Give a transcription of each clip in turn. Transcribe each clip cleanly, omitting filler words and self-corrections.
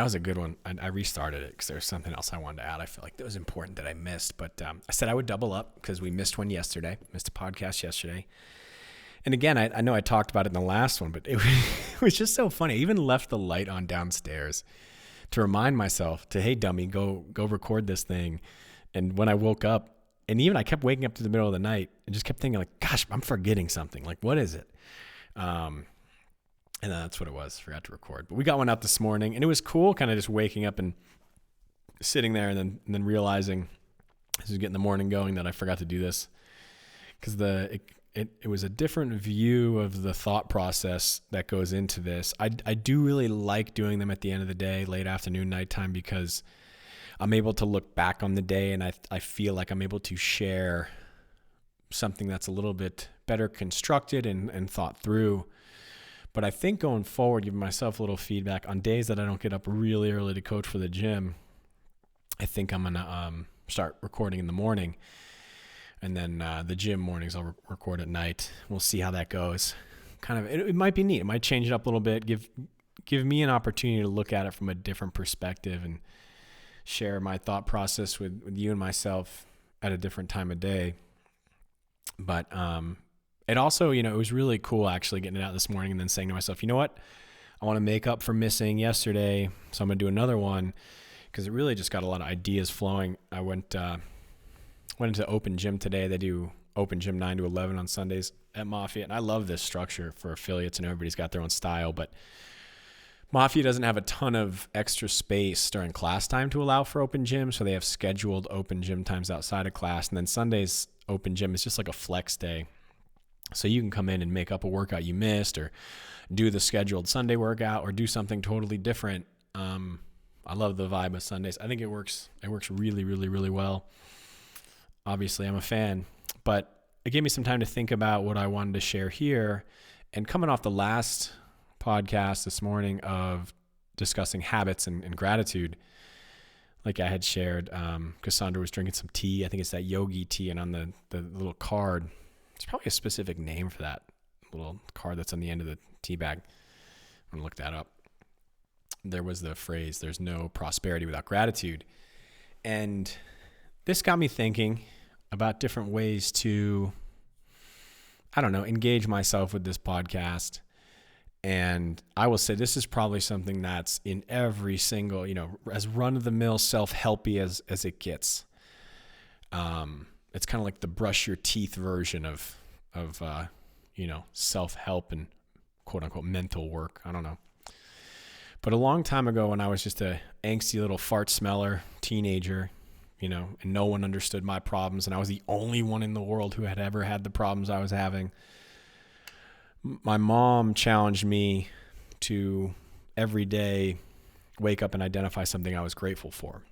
That was a good one. I restarted it because there was something else I wanted to add. I feel like that was important that I missed, but I said I would double up because we missed one yesterday, missed a podcast yesterday. And again, I know I talked about it in the last one, but it was just so funny. I even left the light on downstairs to remind myself to, hey, dummy, go record this thing. And when I woke up, and even I kept waking up to the middle of the night and just kept thinking like, gosh, I'm forgetting something. Like, what is it? And that's what it was. Forgot to record. But we got one out this morning, and it was cool kind of just waking up and sitting there and then realizing as I was getting the morning going that I forgot to do this because it was a different view of the thought process that goes into this. I do really like doing them at the end of the day, late afternoon, nighttime, because I'm able to look back on the day and I feel like I'm able to share something that's a little bit better constructed and thought through. But I think going forward, giving myself a little feedback on days that I don't get up really early to coach for the gym, I think I'm going to start recording in the morning. And then the gym mornings I'll record at night. We'll see how that goes. Kind of, it might be neat. It might change it up a little bit. Give me an opportunity to look at it from a different perspective and share my thought process with you and myself at a different time of day. But it also, it was really cool actually getting it out this morning and then saying to myself, you know what? I want to make up for missing yesterday, so I'm going to do another one because it really just got a lot of ideas flowing. I went into open gym today. They do open gym 9 to 11 on Sundays at Mafia, and I love this structure for affiliates, and everybody's got their own style, but Mafia doesn't have a ton of extra space during class time to allow for open gym, so they have scheduled open gym times outside of class, and then Sundays open gym is just like a flex day. So you can come in and make up a workout you missed or do the scheduled Sunday workout or do something totally different. I love the vibe of Sundays. I think it works really, really, really well. Obviously, I'm a fan, but it gave me some time to think about what I wanted to share here. And coming off the last podcast this morning of discussing habits and gratitude, like I had shared, Cassandra was drinking some tea. I think it's that yogi tea, and on the little card, it's probably a specific name for that little card that's on the end of the tea bag. I'm going to look that up. There was the phrase, there's no prosperity without gratitude. And this got me thinking about different ways to, engage myself with this podcast. And I will say this is probably something that's in every single, as run-of-the-mill self-helpy as it gets. It's kind of like the brush your teeth version of self-help and quote-unquote mental work. I don't know. But a long time ago when I was just a angsty little fart smeller teenager, and no one understood my problems, and I was the only one in the world who had ever had the problems I was having, my mom challenged me to every day wake up and identify something I was grateful for.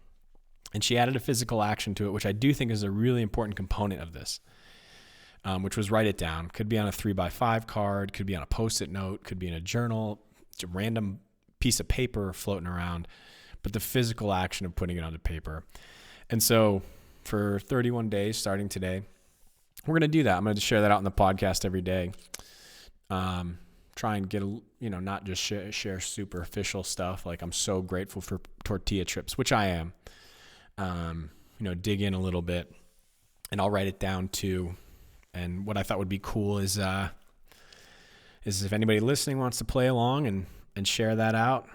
And she added a physical action to it, which I do think is a really important component of this, which was write it down. Could be on a 3x5 card, could be on a Post-it note, could be in a journal, it's a random piece of paper floating around, but the physical action of putting it onto paper. And so for 31 days, starting today, we're going to do that. I'm going to share that out in the podcast every day. Try and get, not just share superficial stuff. Like I'm so grateful for tortilla chips, which I am. Dig in a little bit, and I'll write it down too. And what I thought would be cool is if anybody listening wants to play along and share that out,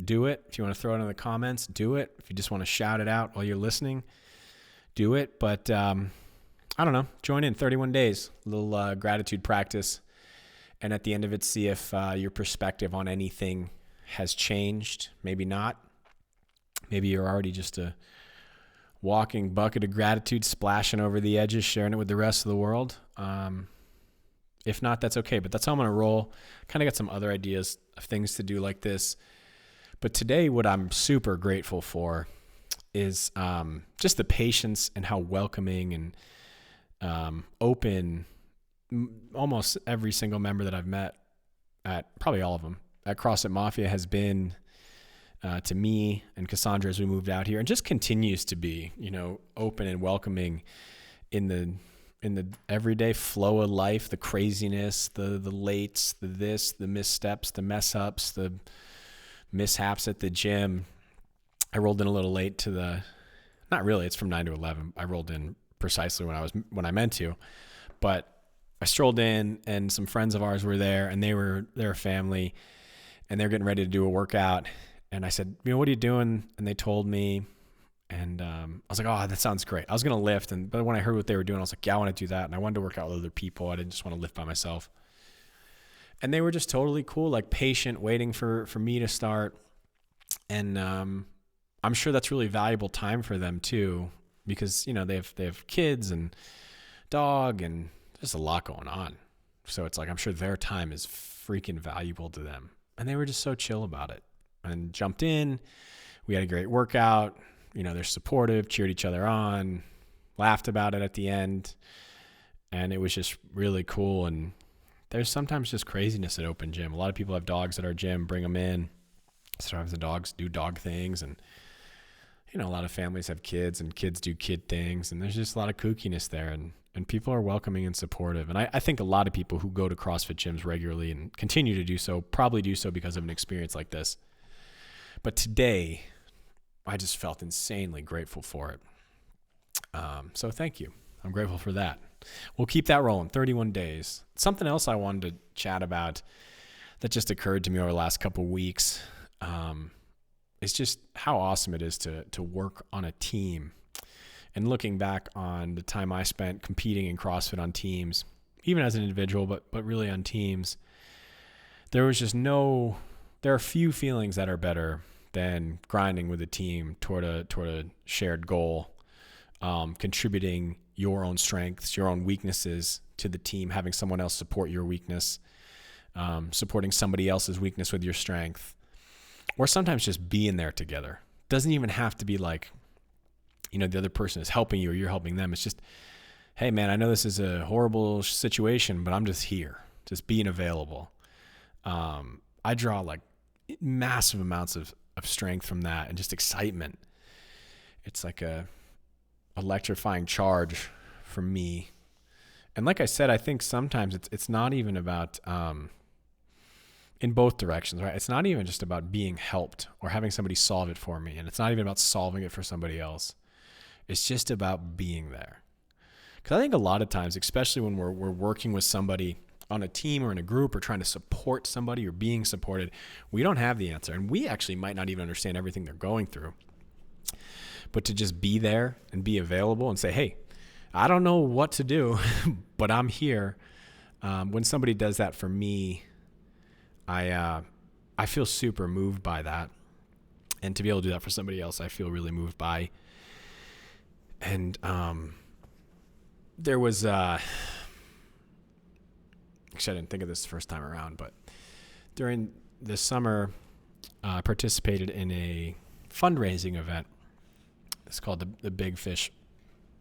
do it. If you want to throw it in the comments, do it. If you just want to shout it out while you're listening, do it. But I don't know, join in 31 days, a little gratitude practice. And at the end of it, see if your perspective on anything has changed. Maybe not. Maybe you're already just a walking bucket of gratitude, splashing over the edges, sharing it with the rest of the world. If not, that's okay. But that's how I'm going to roll. Kind of got some other ideas of things to do like this. But today, what I'm super grateful for is just the patience and how welcoming and open almost every single member that I've met at probably all of them at CrossFit Mafia has been to me and Cassandra as we moved out here, and just continues to be, open and welcoming in the everyday flow of life, the craziness, the lates, the missteps, the mess ups, the mishaps at the gym. I rolled in a little late to not really, it's from 9 to 11. I rolled in precisely when I meant to, but I strolled in and some friends of ours were there, and they're a family, and they're getting ready to do a workout. And I said, what are you doing? And they told me, and I was like, oh, that sounds great. I was going to lift. But when I heard what they were doing, I was like, yeah, I want to do that. And I wanted to work out with other people. I didn't just want to lift by myself. And they were just totally cool, like patient, waiting for me to start. And I'm sure that's really valuable time for them too, because they have kids and dog and just a lot going on. So it's like, I'm sure their time is freaking valuable to them. And they were just so chill about it and jumped in. We had a great workout. They're supportive, cheered each other on, laughed about it at the end. And it was just really cool. And there's sometimes just craziness at open gym. A lot of people have dogs at our gym, bring them in. Sometimes the dogs do dog things, and a lot of families have kids and kids do kid things, and there's just a lot of kookiness there, and people are welcoming and supportive. And I think a lot of people who go to CrossFit gyms regularly and continue to do so probably do so because of an experience like this. But today, I just felt insanely grateful for it. So thank you. I'm grateful for that. We'll keep that rolling, 31 days. Something else I wanted to chat about that just occurred to me over the last couple of weeks. It's just how awesome it is to work on a team. And looking back on the time I spent competing in CrossFit on teams, even as an individual, but really on teams, there are few feelings that are better than grinding with a team toward a shared goal, contributing your own strengths, your own weaknesses to the team, having someone else support your weakness, supporting somebody else's weakness with your strength. Or sometimes just being there together. Doesn't even have to be like, the other person is helping you or you're helping them. It's just, hey man, I know this is a horrible situation, but I'm just here, just being available. I draw like massive amounts of strength from that and just excitement. It's like a electrifying charge for me. And like I said, I think sometimes it's not even about, in both directions, right? It's not even just about being helped or having somebody solve it for me. And it's not even about solving it for somebody else. It's just about being there. Because I think a lot of times, especially when we're working with somebody on a team or in a group or trying to support somebody or being supported, we don't have the answer. And we actually might not even understand everything they're going through. But to just be there and be available and say, hey, I don't know what to do, but I'm here. When somebody does that for me, I feel super moved by that. And to be able to do that for somebody else, I feel really moved by. And there was, actually I didn't think of this the first time around, but during this summer, I participated in a fundraising event. It's called the Big Fish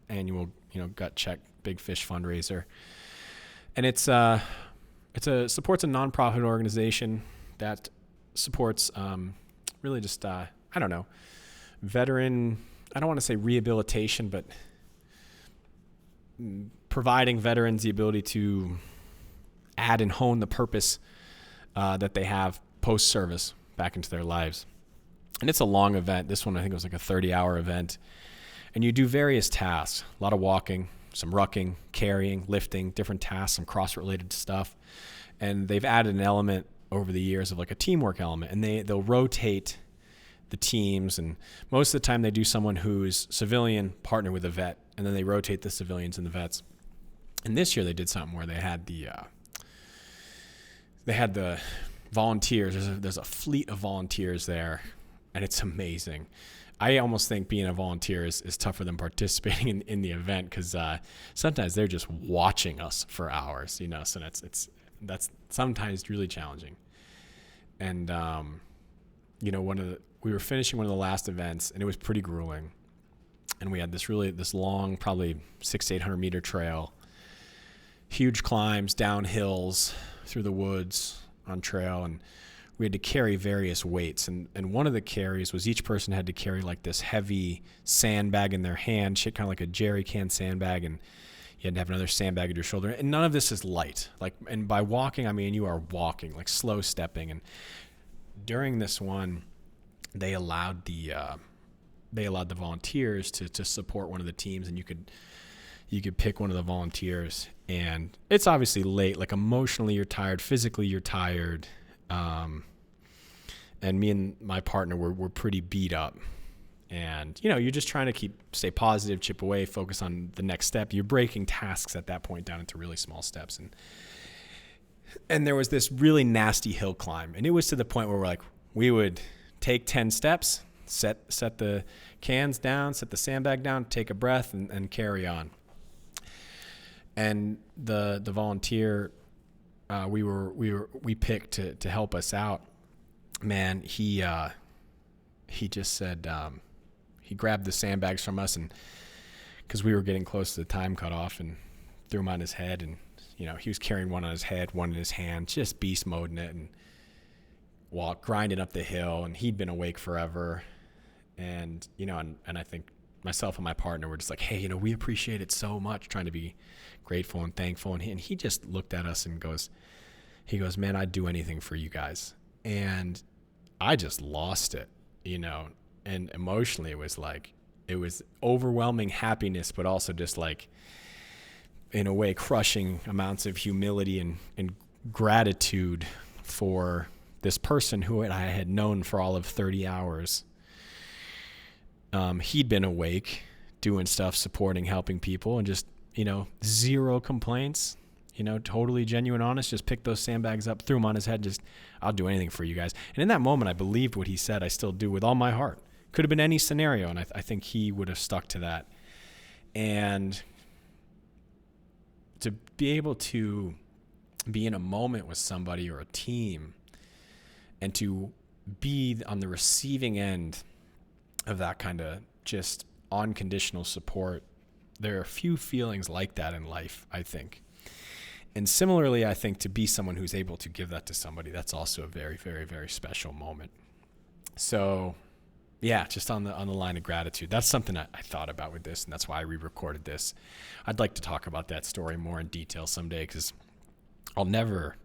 annual, gut check Big Fish fundraiser. And it supports a nonprofit organization that supports really just, veteran, I don't want to say rehabilitation, but providing veterans the ability to add and hone the purpose that they have post-service back into their lives. And it's a long event. This one, I think it was like a 30-hour event. And you do various tasks, a lot of walking, some rucking, carrying, lifting, different tasks, some CrossFit-related stuff. And they've added an element over the years of like a teamwork element. And they'll rotate the teams. And most of the time they do someone who's civilian partner with a vet. And then they rotate the civilians and the vets. And this year they did something where they had the volunteers. There's a fleet of volunteers there. And it's amazing. I almost think being a volunteer is tougher than participating in the event because sometimes they're just watching us for hours, so that's sometimes really challenging. And, we were finishing one of the last events and it was pretty grueling. And we had this long, probably 600 to 800 meter trail, huge climbs, down hills through the woods on trail. And we had to carry various weights. And one of the carries was each person had to carry like this heavy sandbag in their hand, shit, kind of like a jerry can sandbag. And you had to have another sandbag at your shoulder. And none of this is light. And by walking, I mean, you are walking, like slow stepping. And during this one, they allowed the they allowed the volunteers to support one of the teams, and you could pick one of the volunteers. And it's obviously late, like emotionally you're tired, physically you're tired. And me and my partner were pretty beat up. And, you're just trying to stay positive, chip away, focus on the next step. You're breaking tasks at that point down into really small steps. And there was this really nasty hill climb. And it was to the point where we would take 10 steps, set the cans down, set the sandbag down, take a breath, and carry on. And the volunteer we picked to help us out, man, he just said, he grabbed the sandbags from us, and because we were getting close to the time cutoff, and threw them on his head, and he was carrying one on his head, one in his hand, just beast moding it, and grinding up the hill. And he'd been awake forever, and and I think myself and my partner were just like, hey, we appreciate it so much, trying to be grateful and thankful. And he just looked at us and goes, man, I'd do anything for you guys. And I just lost it, and emotionally it was overwhelming happiness, but also just in a way crushing amounts of humility and gratitude for this person who I had known for all of 30 hours. He'd been awake, doing stuff, supporting, helping people, and just, zero complaints, totally genuine, honest, just picked those sandbags up, threw them on his head, just, I'll do anything for you guys. And in that moment, I believed what he said. I still do with all my heart. Could have been any scenario, and I think he would have stuck to that. And to be able to be in a moment with somebody or a team, and to be on the receiving end of that kind of just unconditional support, there are few feelings like that in life, I think. And similarly, I think to be someone who's able to give that to somebody, that's also a very, very, very special moment. So yeah, just on the line of gratitude, that's something I thought about with this, and that's why I re-recorded this. I'd like to talk about that story more in detail someday, because I'll never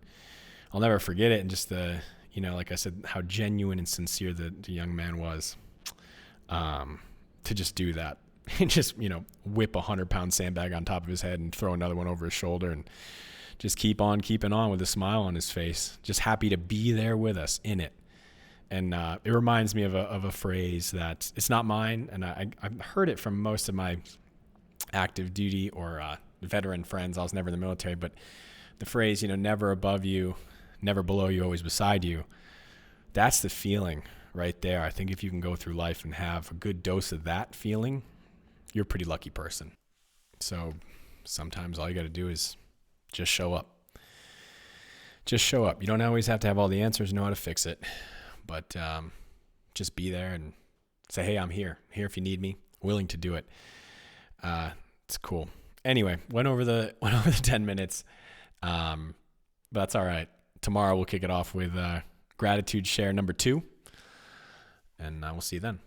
forget it. And just like I said, how genuine and sincere the young man was, to just do that and just, whip 100-pound sandbag on top of his head and throw another one over his shoulder, and just keep on keeping on with a smile on his face, just happy to be there with us in it. And it reminds me of a phrase that it's not mine, and I've heard it from most of my active duty or veteran friends. I was never in the military, but the phrase, never above you, never below you, always beside you. That's the feeling right there. I think if you can go through life and have a good dose of that feeling, you're a pretty lucky person. So sometimes all you got to do is just show up. Just show up. You don't always have to have all the answers, know how to fix it. But just be there and say, hey, I'm here. I'm here if you need me. Willing to do it. It's cool. Anyway, went over the 10 minutes. But that's all right. Tomorrow we'll kick it off with gratitude share number 2. And we'll see you then.